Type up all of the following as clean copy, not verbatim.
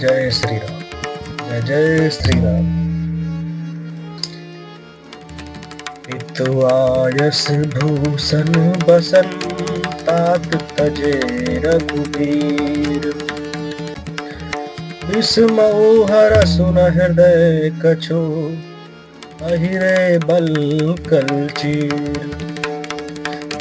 जय श्री राम। जय जय श्री राम। पितुआयस भूषण बसन तात तजे रघुबीर। विस्मऊ हर सुन हृदय कछु अहिरे बल कल चीर।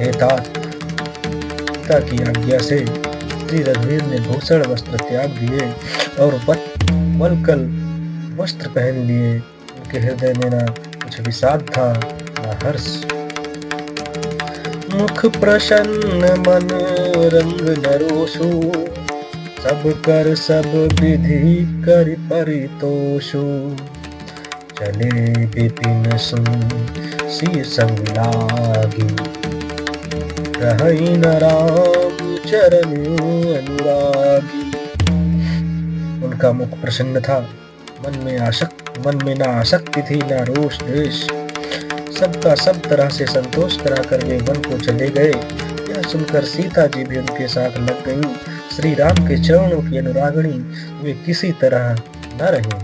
हे तात, पिता की आज्ञा से श्री रघुवीर ने भूषण वस्त्र त्याग दिए और वल्कल वस्त्र पहन लिए। उनके हृदय में न कुछ विषाद था न हर्ष। मुख प्रसन्न मन रंग नरोषु, सब कर सब विधि कर परितोषु। चले विपिन सुन सिय संग लागी, रहई न राम चरण अनुरागी। उनका मुख प्रसन्न था, मन में ना आसक्ति थी ना रोष द्वेष। सबका सब तरह से संतोष कराकर वे वन को चले गए। यह सुनकर सीता जी भी उनके साथ लग गईं। श्री राम के चरणों की अनुरागिणी वे किसी तरह न रही।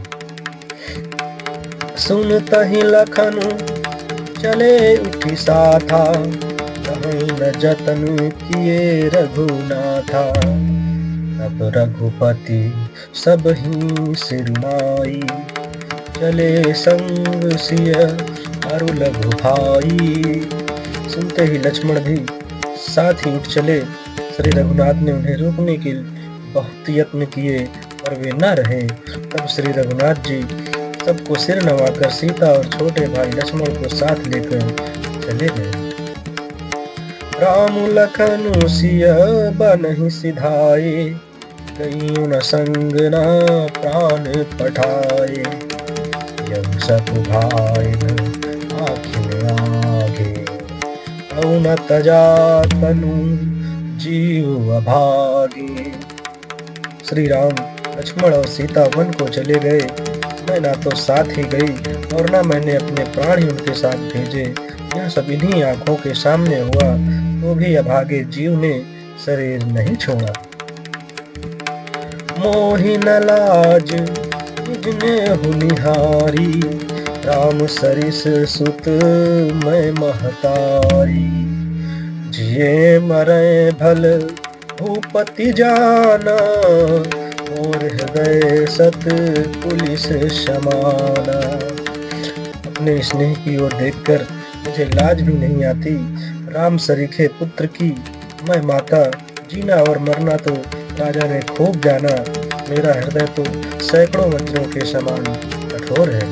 सुनतहि लखन चले उठी साथा, न जतन किए रघुनाथा। अब रघुपति सब ही सिर नाई, चले संग सिय अरु लघु भाई। सुनते ही लक्ष्मण भी साथ ही उठ चले। श्री रघुनाथ ने उन्हें रोकने के बहुत यत्न किए पर वे न रहे। तब श्री रघुनाथ जी सबको सिर नवाकर सीता और छोटे भाई लक्ष्मण को साथ लेकर चले गए। राम लखन सिय बनहि सिधाए, गई न संग न प्राण पठाए। यम सकु भाई आखिन आगे, औ न तजा तनु जीव अभागे। श्री राम लक्ष्मण और सीता वन को चले गए। मैं ना तो साथ ही गई और ना मैंने अपने प्राण ही उनके साथ भेजे। यह सब इन्हीं आंखों के सामने हुआ तो भी अभागे जीव ने शरीर नहीं छोड़ा। मोहि न लाज निजने हुनिहारी, राम सरिस सुत मैं महतारी। जिए मरे भल भूपति जाना, और हृदय सत पुलिस समाना। अपने स्नेह की ओर देखकर मुझे लाज भी नहीं आती। राम सरीखे पुत्र की मैं माता, जीना और मरना तो राजा ने खूब जाना। मेरा हृदय तो सैकड़ों वज्रों के समान कठोर है।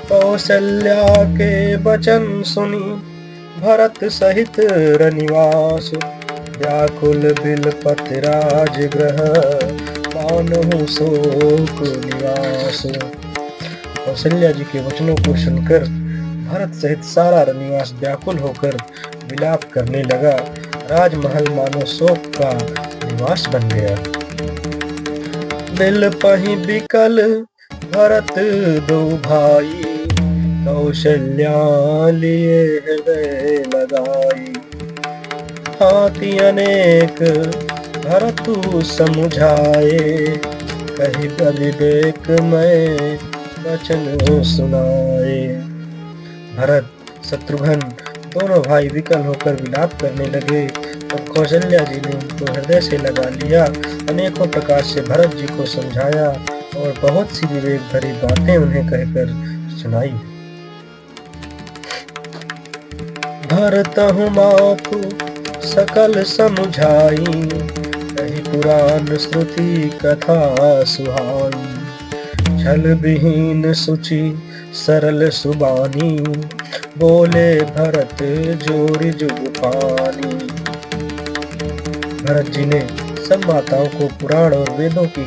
कौशल्या के वचन सुनी भरत सहित रनिवास, व्याकुल बिलपति राजगृह मानहु शोक निवास। कौशल्या जी के वचनों को सुनकर भरत सहित सारा रनिवास व्याकुल होकर विलाप करने लगा। राजमहल मानो शोक का निवास बन गया। बिलपहि बिकल भरत दो भाई, कौशल्या लिए हृदय लगाई। हाथी अनेक भरतु समुझाए, कही विवेक मैं वचन सुनाए। भरत शत्रुघ्न दोनों भाई विकल होकर विलाप करने लगे। तब कौशल्या जी ने उनको हृदय से लगा लिया, अनेकों प्रकार से भरत जी को समझाया और बहुत सी विवेक भरी बातें उन्हें कहकर सुनाई। भरतहु मातु सकल समुझाई, कही पुराण श्रुति कथा सुहाई। छल विहीन सुचि सरल सुबानी, बोले भरत जोरी जुग पानी। भरत जी ने सब माताओं को पुराण और वेदों की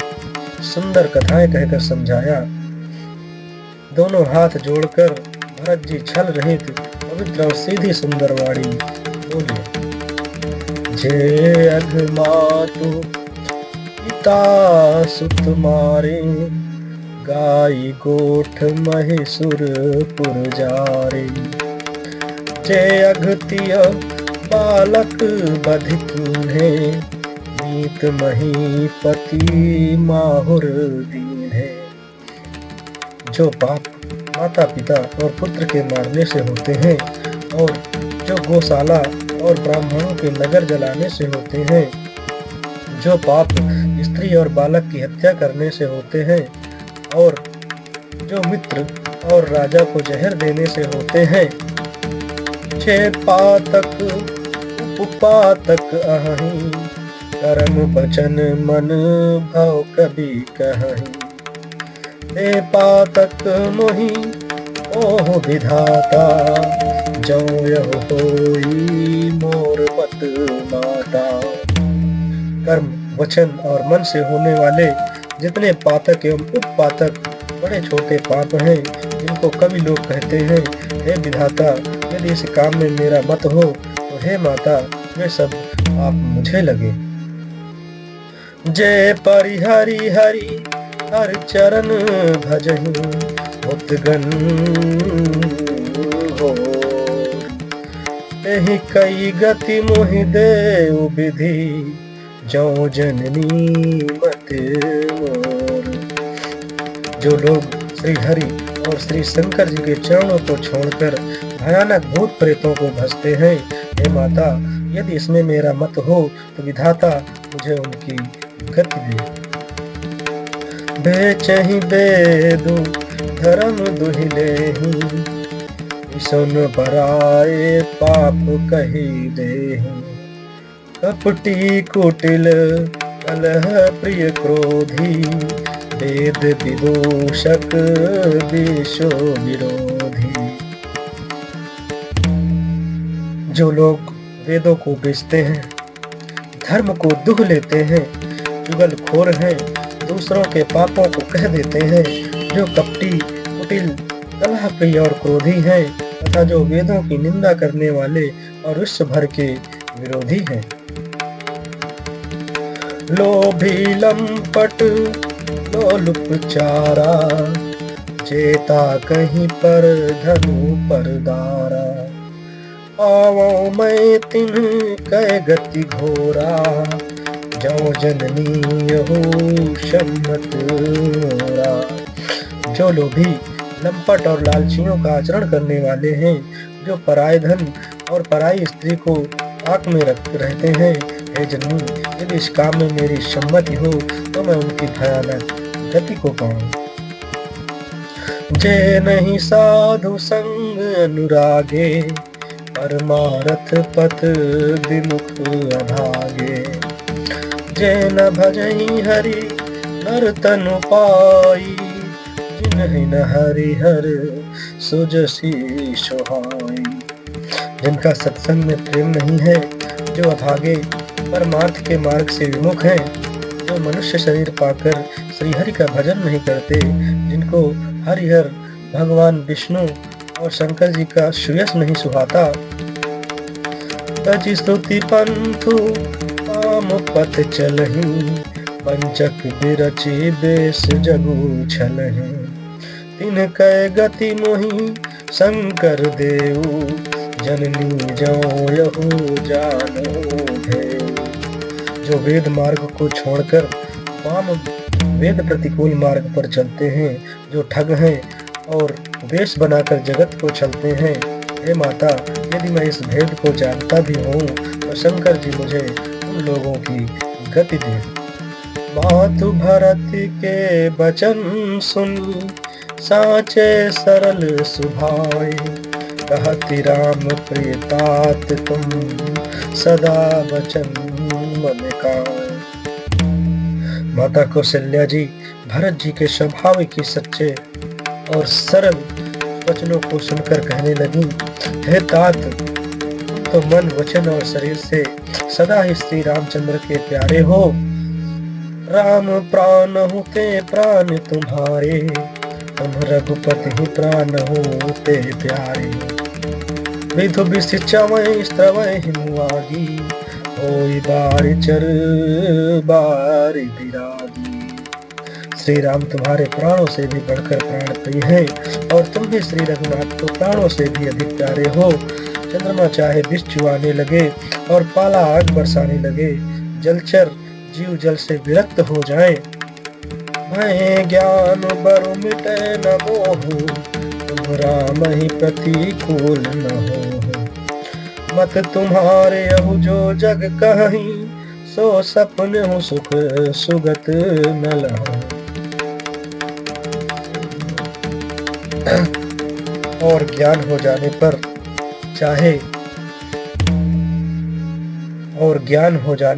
सुंदर कथाएं कहकर समझाया। दोनों हाथ जोड़कर भरत जी छल रहित पवित्र और सीधी सुंदर वाणी बोले। जे अघ मातु पिता सुत मारे, गाई गोठ महेशुर पुर जारे। जे अघतिय बालक बध कीन्हे, मीत महीपति माहुर दीन है। जो पाप माता पिता और पुत्र के मारने से होते हैं, और जो गौशाला और ब्राह्मणों के नगर जलाने से होते हैं, जो पाप स्त्री और बालक की हत्या करने से होते हैं, और जो मित्र और राजा को जहर देने से होते हैं, छे पातक उपातक अहि, कर्म वचन मन भाव कभी कहि। ते पातक मोहि ओह विधाता, जो यह होई मोर मत माता। कर्म वचन और मन से होने वाले जितने पातक एवं उपपातक बड़े छोटे पाप हैं, जिनको कवि लोग कहते हैं, हे विधाता, यदि इस काम में मेरा मत हो तो हे माता, वे सब आप मुझे लगे। जय परिहरि हरि हर चरण भजहि, उतगन हो तेहि कई गति मोहि देव विधि, जो जननी मत मोर। जो लोग श्री हरि और श्री शंकर जी के चरणों को छोड़कर भयानक भूत प्रेतों को भजते हैं, हे माता, यदि इसमें मेरा मत हो तो विधाता मुझे उनकी गति दे। बेचहि बेदु धर्म दुहिलेहि, सुन बराए पाप कही देहि। कपटी कुटिल कलह प्रिय क्रोधी, वेद विदूषक विश्व विरोधी। जो लोग वेदों को बेचते हैं, धर्म को दुह लेते हैं, चुगलखोर हैं, दूसरों के पापों को कह देते हैं, जो कपटी कुटिल कलह प्रिय और क्रोधी हैं, तथा जो वेदों की निंदा करने वाले और विश्व भर के विरोधी हैं। लोभी लंपट लोलुप चारा, जेता कहीं पर धनु पर दारा। आवो मैं तिन कै गति घोरा, जो जननी यहू सम्मत मोरा। जो लोभी लंपट और लालचियों का आचरण करने वाले हैं, जो पराय धन और पराई स्त्री को आंख में रहते हैं, हे जननी, यदि इस काम में मेरी सम्मति हो तो मैं उनकी भयानक गति को पाऊं। जे नहीं साधु संग अनुरागे, परमारथ पथ विमुख अभागे। जे न भजहि हरि नर तनु पाई, जिन्हि न हरि हर सुजसी सोहाई। जिनका सत्संग में प्रेम नहीं है, जो अभागे परमार्थ के मार्ग से विमुख हैं, जो मनुष्य शरीर पाकर श्रीहरि का भजन नहीं करते, जिनको हरिहर भगवान विष्णु और शंकर जी का श्रेयस नहीं सुहाता। तजि स्तुति पंथु काम पथ चलहि, पंचक बिरचि बेस जगु छलहि। तिन कै गति मोहि शंकर देव, जननी जो यहू जानो भेऊ। जो वेद मार्ग को छोड़कर वाम वेद प्रतिकूल मार्ग पर चलते हैं, जो ठग हैं और वेश बनाकर जगत को चलते हैं, हे माता, यदि मैं इस भेद को जानता भी हूँ तो शंकर जी मुझे उन लोगों की गति दे। मातु भरत के वचन सुनी, साचे सरल सुभाए। कहती राम प्रिय तात तुम, सदा वचन मन काए। माता कौशल्या जी भरत जी के स्वाभाविक ही सच्चे और सरल वचनों को सुनकर कहने लगी, हे तात, तो मन वचन और शरीर से सदा ही श्री रामचंद्र के प्यारे हो। राम प्राण होते प्राण तुम्हारे, तुम रघुपति ही प्राण होते प्यारे। विधु विसिचवै स्त्रवै हिमुआगी, होई बारि चर बारि विरागी। श्री राम तुम्हारे प्राणों से भी बढ़कर प्राण प्रिय हैं, और तुम भी श्री रघुनाथ को प्राणों से भी अधिक प्यारे हो। चंद्रमा चाहे विष चुआने लगे और पाला आग बरसाने लगे, जलचर जीव जल से विरक्त हो जाए। भय ज्ञान बरु मिटे न मोहु, तुम राम ही प्रतिकूल न हो। मत तुम्हारे अहु जो जग कहीं, सो सपने हूँ सुख सुगत न लहु। और ज्ञान हो जाने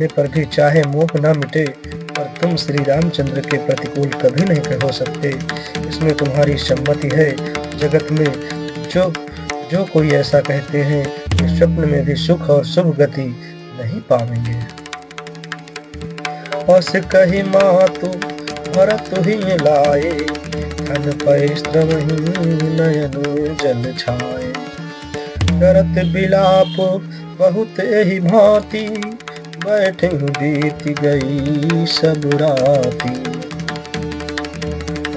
पर भी चाहे मोह न मिटे, पर तुम श्री रामचंद्र के प्रतिकूल कभी नहीं हो सकते। इसमें तुम्हारी सम्मति है। जगत में जो कोई ऐसा कहते हैं कि स्वप्न में भी सुख और शुभ गति नहीं पावेंगे। अस कही मातु भरत ही लाए, धन पैस्त्रवही नयन जल छाए। करत बिलाप बहुत एहि भांति, बैठे बीत गई सब राती।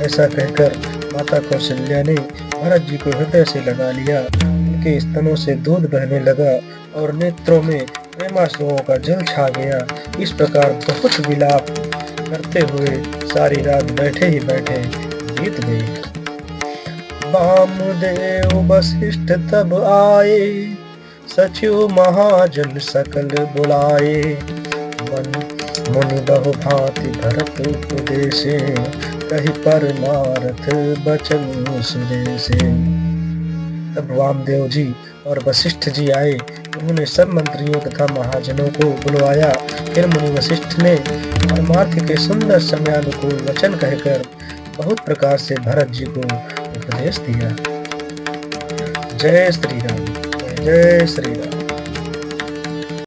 ऐसा कहकर माता कौशल्या ने भरत जी को हृदय से लगा लिया। उनके स्तनों से दूध बहने लगा और नेत्रों में प्रेमाश्रुओं का जल छा गया। इस प्रकार बहुत विलाप करते हुए सारी रात बैठे ही बैठे बीत गई। वामदेव वशिष्ठ तब आए, सचिव महाजन सकल बुलाए। मुनि बहु भांति भरत उपदेशे, कही परमारथ बचन सुदेशे। तब वामदेव जी और वशिष्ठ जी आए। उन्होंने सब मंत्रियों तथा महाजनों को बुलवाया। फिर मुनि वशिष्ठ ने परमार्थ के सुंदर समयानुकूल वचन कहकर बहुत प्रकार से भरत जी को उपदेश दिया। जय श्री राम, जय श्री राम।